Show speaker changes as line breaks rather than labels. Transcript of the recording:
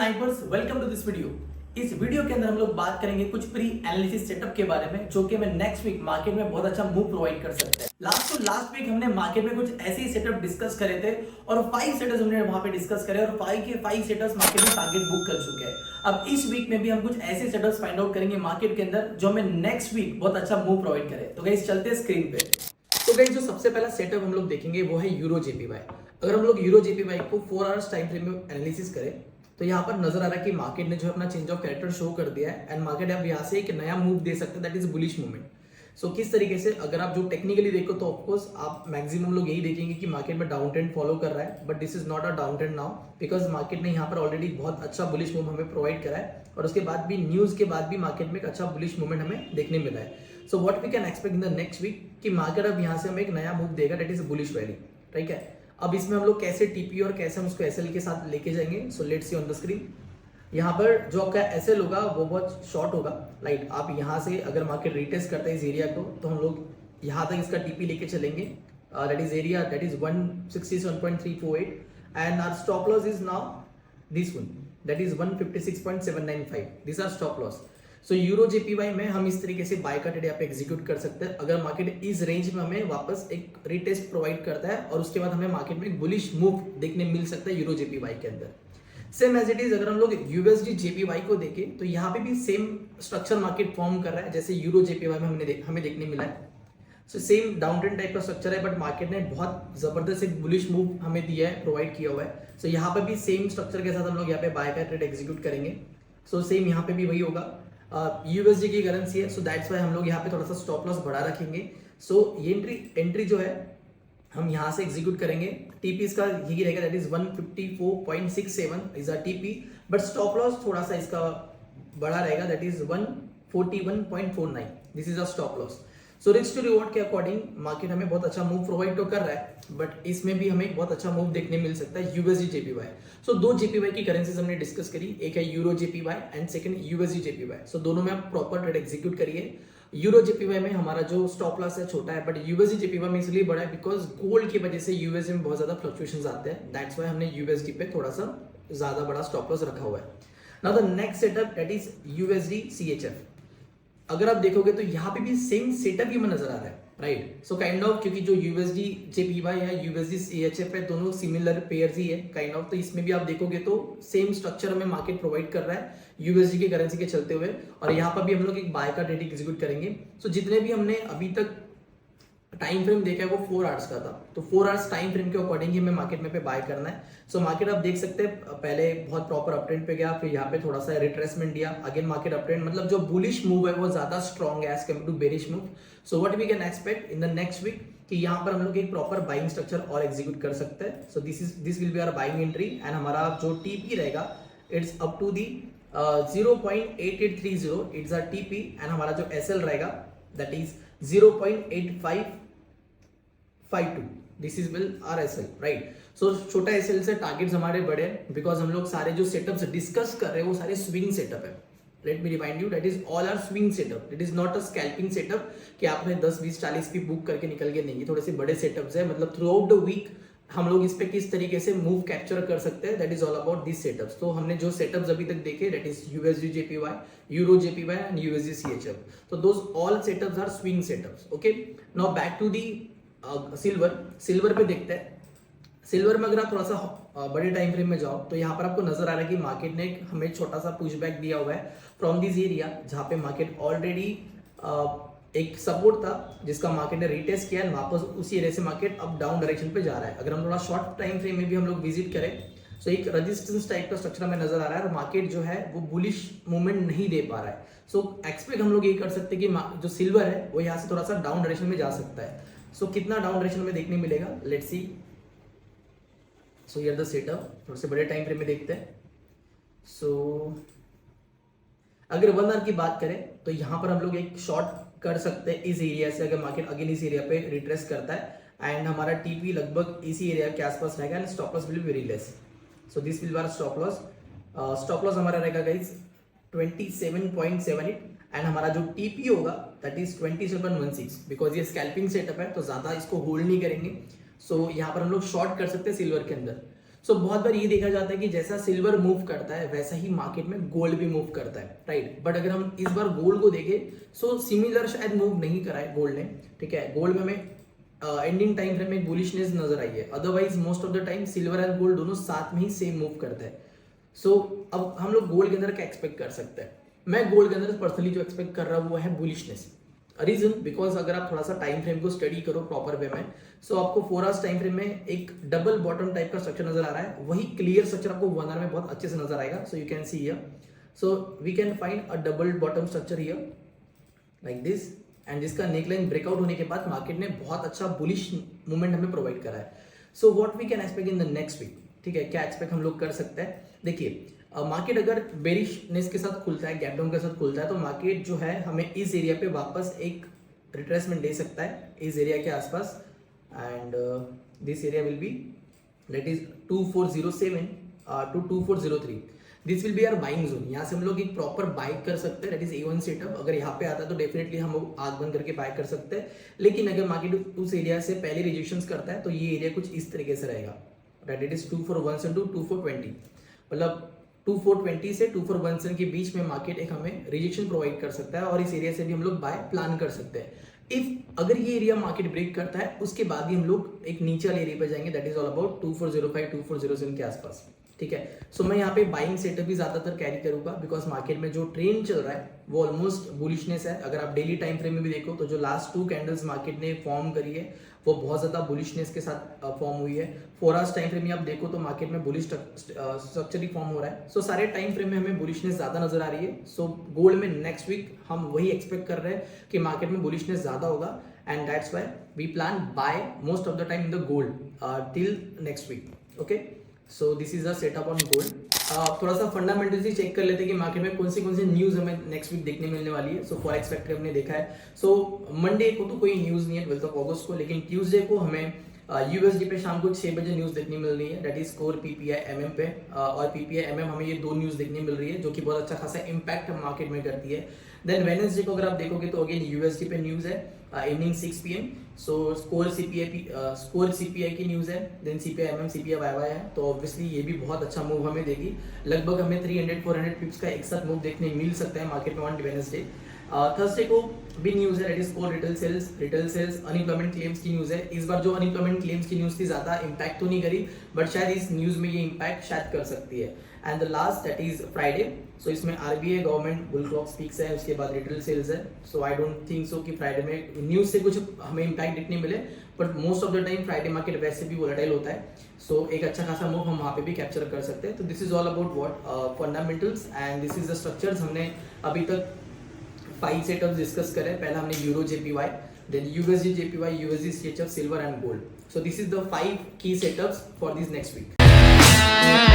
Snipers, welcome to this video. इस video के अंदर हम लोग बात करेंगे कुछ प्री एनालिसिस सेटअप के बारे में, जो कि हमें नेक्स्ट वीक मार्केट में बहुत अच्छा मूव प्रोवाइड कर सकते हैं। लास्ट वीक हमने मार्केट में कुछ ऐसे ही सेटअप डिस्कस करे थे और 5 सेटअप्स हमने वहां पे डिस्कस करे और 5 सेटअप्स मार्केट में टारगेट बुक कर चुके हैं। अब इस वीक में भी हम कुछ ऐसे सेटअप्स फाइंड आउट करेंगे मार्केट के अंदर जो हमें नेक्स्ट वीक बहुत अच्छा मूव प्रोवाइड करे। तो गाइस चलते हैं स्क्रीन पे। तो गाइस जो सबसे पहला सेटअप हम लोग देखेंगे वो है यूरो जेपीवाई। अगर हम लोग यूरो जेपीवाई को 4 आवर्स टाइम फ्रेम में एनालिसिस करें तो यहाँ पर नजर आ रहा है कि मार्केट ने जो अपना चेंज ऑफ कैरेक्टर शो कर दिया है एंड मार्केट अब यहाँ से एक नया मूव दे सकते हैं, दैट इज बुलिश मूवमेंट। सो किस तरीके से, अगर आप जो टेक्निकली देखो तो ऑफकोर्स आप मैक्सिमम लोग यही देखेंगे कि मार्केट में डाउन ट्रेंड फॉलो कर रहा है, but this is not a down trend now because market ने यहाँ पर ऑलरेडी बहुत अच्छा बुलिश मूव हमें प्रोवाइड करा है और उसके बाद भी न्यूज के बाद भी मार्केट में एक अच्छा बुलिश मूवमेंट हमें देखने मिला है। So what we can expect in the next week कि मार्केट अब यहाँ से हमें एक नया मूव देगा, दैट इज बुलिश रैली। ठीक है, अब इसमें हम लोग कैसे टीपी और कैसे हम उसको एसएल के साथ लेके जाएंगे। So let's see on the screen. यहाँ पर जो आपका एसएल होगा वो बहुत शॉर्ट होगा। लाइक आप यहाँ से अगर मार्केट रिटेस्ट करते हैं इस एरिया को तो हम लोग यहाँ तक इसका टीपी लेके चलेंगे, that is area that is 167.348 and our stop loss is now this one, that is 156.795। This are stop loss. So euro JPY में हम इस तरीके से बाय का ट्रेड यहाँ पे एग्जीक्यूट कर सकते हैं अगर मार्केट इस रेंज में हमें वापस एक रिटेस्ट प्रोवाइड करता है और उसके बाद हमें मार्केट में एक बुलिश मूव देखने मिल सकता है यूरो जेपीवाई के अंदर। सेम एज इट इज अगर हम लोग यूएसडी जेपीवाई को देखें तो यहाँ पे भी सेम स्ट्रक्चर मार्केट फॉर्म कर रहा है जैसे यूरो जेपीवाई में हमें देखने मिला है। So same down trend type का स्ट्रक्चर है, बट मार्केट ने बहुत जबरदस्त एक बुलिश मूव हमें दिया है, प्रोवाइड किया हुआ है। सो यहाँ पे भी सेम स्ट्रक्चर के साथ हम लोग यहाँ पे बाय का ट्रेड एग्जीक्यूट करेंगे। सो सेम यहाँ पे भी वही होगा। यूएसडी की करेंसी है, सो दैट्स वाई हम लोग यहाँ पे थोड़ा सा स्टॉप लॉस बढ़ा रखेंगे। सो ये एंट्री जो है हम यहाँ से एग्जीक्यूट करेंगे। टीपी इसका यही रहेगा, that is 154.67 is a TP, but stop loss थोड़ा सा इसका बड़ा रहेगा, that is 141.49। This is a stop loss. So risk to reward के अकॉर्डिंग मार्केट हमें बहुत अच्छा मूव प्रोवाइड तो कर रहा है, बट इसमें भी हमें बहुत अच्छा मूव देखने मिल सकता है यूएसडी जेपीवाई। सो दो जेपीवाई की करेंसीज हमने डिस्कस करी, एक है euro JPY and second USD JPY. So दोनों में आप प्रॉपर ट्रेड एग्जीक्यूट करिए। यूरो जेपीवाई में हमारा जो स्टॉप लॉस है छोटा है, बट यूएसडी जेपीवाई में इसलिए बड़ा है बिकॉज गोल्ड की वजह से यूएसडी में बहुत ज्यादा फ्लक्चुएशंस आते हैं, दैट्स वाई हमने यूएसडी पे थोड़ा सा ज्यादा बड़ा स्टॉप लॉस रखा हुआ है। Now the next setup that is USD CHF. अगर आप देखोगे तो यहाँ पे भी सेम सेटअप ही में नजर आ रहा है, राइट। सो काइंड ऑफ, क्योंकि जो यूएसडी जेपीवाई है यूएसडी सीएचएफ है, दोनों सिमिलर पेयर्स ही है काइंड ऑफ, तो इसमें भी आप देखोगे तो सेम स्ट्रक्चर हमें मार्केट प्रोवाइड कर रहा है यूएसडी की करेंसी के चलते हुए, और यहाँ पर भी हम लोग एक बाय का ट्रेड एग्जीक्यूट करेंगे। सो जितने भी हमने अभी तक टाइम फ्रेम देखा है वो 4 आवर्स का था, तो 4 आवर्स टाइम फ्रेम के अकॉर्डिंग ही हमें मार्केट में पे बाय करना है। सो मार्केट आप देख सकते हैं पहले बहुत प्रॉपर अपट्रेंड पे गया, फिर यहाँ पे थोड़ा सा रिट्रेसमेंट दिया, अगेन मार्केट अपट्रेंड, मतलब जो बुलिश मूव है वो ज्यादा स्ट्रॉन्ग है as compare to bearish move. So what we can expect in the next week कि यहाँ पर हम लोग एक प्रॉपर बाइंग स्ट्रक्चर और एग्जीक्यूट कर सकते हैं। So this will be our buying entry and हमारा जो टीपी रहेगा it's up to the 0.8830 it's a TP and हमारा जो एसएल रहेगा that is 0.8552। This is will our SL, right. So छोटा एसएल से टारगेट्स हमारे बड़े हैं बिकॉज हम लोग सारे जो सेटअप्स डिस्कस कर रहे हैं वो सारे स्विंग सेटअप है। Let me remind you that is all our swing setup, it is not a scalping setup कि आपने 10 20 40 की बुक करके निकल के नहीं, थोड़े से बड़े सेटअप्स है, मतलब थ्रू आउट द वीक हम लोग इस पे किस तरीके से मूव कैप्चर कर सकते हैं, that is all about this setups. तो हमने जो सेटअप्स अभी तक देखे that is USD JPY, euro JPY and USD CHF, तो those all setups are swing setups. Okay, now back to the silver पे देखते हैं। सिल्वर में अगर आप थोड़ा सा बड़े टाइम फ्रेम में जाओ तो यहाँ पर आपको नजर आ रहा है कि मार्केट ने हमें छोटा सा पुश बैक दिया हुआ है फ्रॉम दिस एरिया, जहाँ पे मार्केट ऑलरेडी एक सपोर्ट था जिसका मार्केट ने रिटेस्ट किया, वापस उसी एरिया से मार्केट अब डाउन डायरेक्शन पे जा रहा है। अगर हम थोड़ा शॉर्ट टाइम फ्रेम में भी हम लोग विजिट करें तो एक रेजिस्टेंस टाइप का स्ट्रक्चर हमें नजर आ रहा है और मार्केट जो है वो बुलिश मूवमेंट नहीं दे पा रहा है। सो एक्सपेक्ट हम लोग ये कर सकते हैं कि जो सिल्वर है वो यहाँ से थोड़ा सा डाउन डायरेक्शन में जा सकता है। सो कितना डाउन डायरेक्शन में देखने मिलेगा, let's see. So here the setup, थोड़े से बड़े टाइम फ्रेम में देखते हैं। सो अगर 1 आवर की बात करें तो यहाँ पर हम लोग एक शॉर्ट कर सकते हैं इस एरिया से, अगर मार्केट अगेन इस एरिया पे रिट्रेस करता है एंड हमारा टीपी लगभग इसी एरिया के आसपास रहेगा and stop loss will be very less. So this will be our stop loss. Stop loss हमारा रहेगा गाइस 27.78 एंड हमारा जो टीपी होगा दैट इज 2716 बिकॉज ये स्कैल्पिंग सेटअप है तो ज्यादा इसको होल्ड नहीं करेंगे। सो यहाँ पर हम लोग शॉर्ट कर सकते हैं सिल्वर के अंदर। सो बहुत बार ये देखा जाता है कि जैसा सिल्वर मूव करता है वैसा ही मार्केट में गोल्ड भी मूव करता है, राइट। बट अगर हम इस बार गोल्ड को देखें सो सिमिलर शायद मूव नहीं करा है गोल्ड ने, ठीक है। गोल्ड में हमें एंडिंग टाइम फ्रेम में बुलिशनेस नजर आई है, otherwise most of the time silver and gold दोनों साथ में ही सेम मूव करते हैं। सो अब हम लोग गोल्ड के अंदर क्या एक्सपेक्ट कर सकते हैं? मैं गोल्ड के अंदर पर्सनली जो एक्सपेक्ट कर रहा हूँ वो है बुलिशनेस। रीजन बिकॉज अगर आप थोड़ा सा टाइम फ्रेम को स्टडी करो प्रॉपर वे में, सो आपको 4 आवर्स टाइम फ्रेम में एक डबल बॉटम टाइप का स्ट्रक्चर नजर आ रहा है, वही क्लियर स्ट्रक्चर आपको 1 आवर में बहुत अच्छे से नजर आएगा। So you can see here, so we can find a double bottom structure here like this, and जिसका नेकलाइन ब्रेकआउट होने के बाद मार्केट ने बहुत अच्छा बुलिश मूवमेंट हमें प्रोवाइड करा है। So what we can expect in the next week, ठीक है, क्या एक्सपेक्ट हम लोग कर सकते हैं? देखिए मार्केट अगर बेरिशनेस के साथ खुलता है, गैप डाउन के साथ खुलता है, तो मार्केट जो है हमें इस एरिया पे वापस एक रिट्रेसमेंट दे सकता है इस एरिया के आसपास, and this area will be that is 2407 to 2403। This will be our buying zone. यहाँ से हम लोग एक प्रॉपर बाय कर सकते हैं, दैट इज A1 सेटअप। अगर यहाँ पे आता है तो डेफिनेटली हम आग बंद करके बाय कर सकते हैं, लेकिन अगर मार्केट उस एरिया से पहले रिजेक्शंस करता है तो ये एरिया कुछ इस तरीके से रहेगा, दैट इट इज 2417 टू 2420, मतलब 2420 से 2417 के बीच में मार्केट एक हमें रिजेक्शन प्रोवाइड कर सकता है, और इस एरिया से भी हम लोग बाय प्लान कर सकते हैं। इफ अगर ये एरिया मार्केट ब्रेक करता है उसके बाद ही हम लोग एक नीचे वाले एरिया पे जाएंगे, दैट इज ऑल अबाउट 2405 2407 के आसपास, ठीक है। सो मैं यहाँ पे बाइंग सेटअप भी ज्यादातर कैरी करूंगा, बिकॉज मार्केट में जो ट्रेंड चल रहा है वो ऑलमोस्ट बुलिशनेस है। अगर आप डेली टाइम फ्रेम में भी देखो तो जो लास्ट 2 कैंडल्स मार्केट ने फॉर्म करी है वो बहुत ज्यादा बुलिशनेस के साथ फॉर्म हुई है। 4 आवर्स टाइम फ्रेम में आप देखो तो मार्केट में बुलिश स्ट्रक्चर ही फॉर्म हो रहा है। सो सारे टाइम फ्रेम में हमें बुलिशनेस ज्यादा नजर आ रही है। सो गोल्ड में नेक्स्ट वीक हम वही एक्सपेक्ट कर रहे हैं कि मार्केट में बुलिशनेस ज्यादा होगा, and that's why we plan buy most of the time in the gold till next week, okay. So this is a setup on gold. थोड़ा सा फंडामेंटल्स चेक कर लेते हैं कि मार्केट में कौन सी न्यूज हमें नेक्स्ट वीक देखने मिलने वाली है। सो फॉरेक्स फैक्टर हमने देखा है। सो मंडे को तो कोई न्यूज नहीं है 12 अगस्त को, लेकिन ट्यूसडे को हमें यूएसडी पे शाम को 6 बजे न्यूज देखने मिल रही है, that is core PPI MM पे, और पीपीआई एमएम हमें ये 2 न्यूज देखने मिल रही है जो कि बहुत अच्छा खासा इंपैक्ट मार्केट में करती है। देन वेडनेसडे को अगर आप देखोगे तो अगेन यूएसडी पे न्यूज है इवनिंग 6 PM। सो स्कोर सीपीआई की न्यूज है, then CPI MM CPI YY है, तो ऑब्वियसली ये भी बहुत अच्छा मूव हमें देगी। लगभग हमें 300-400 पिप्स का एक साथ मूव देखने मिल सकता है मार्केट में ऑन वेडनेसडे। थर्सडे को भी न्यूज है, that is core retail sales unemployment claims की न्यूज है। इस बार जो अनएम्प्लॉयमेंट क्लेम्स की न्यूज थी ज्यादा इंपैक्ट तो नहीं करी, बट शायद इस न्यूज में ये इंपैक्ट शायद कर सकती है। And the last that is Friday, so इसमें RBI government Bullock speaks है, उसके बाद रिटेल सेल्स है। सो आई डोंट थिंक सो कि फ्राइडे में न्यूज से कुछ हमें इंपैक्ट देखने मिले, but most of the time Friday market वैसे भी वोलेटाइल होता है। सो एक अच्छा खासा मूव हम वहाँ पे भी कैप्चर कर सकते हैं। तो this is all about what fundamentals, and this is the structures. हमने अभी तक 5 सेटअप्स डिस्कस करे। पहला हमने euro JPY, then USD JPY, USD CHF, silver and gold. So this is the 5 key setups for this next week.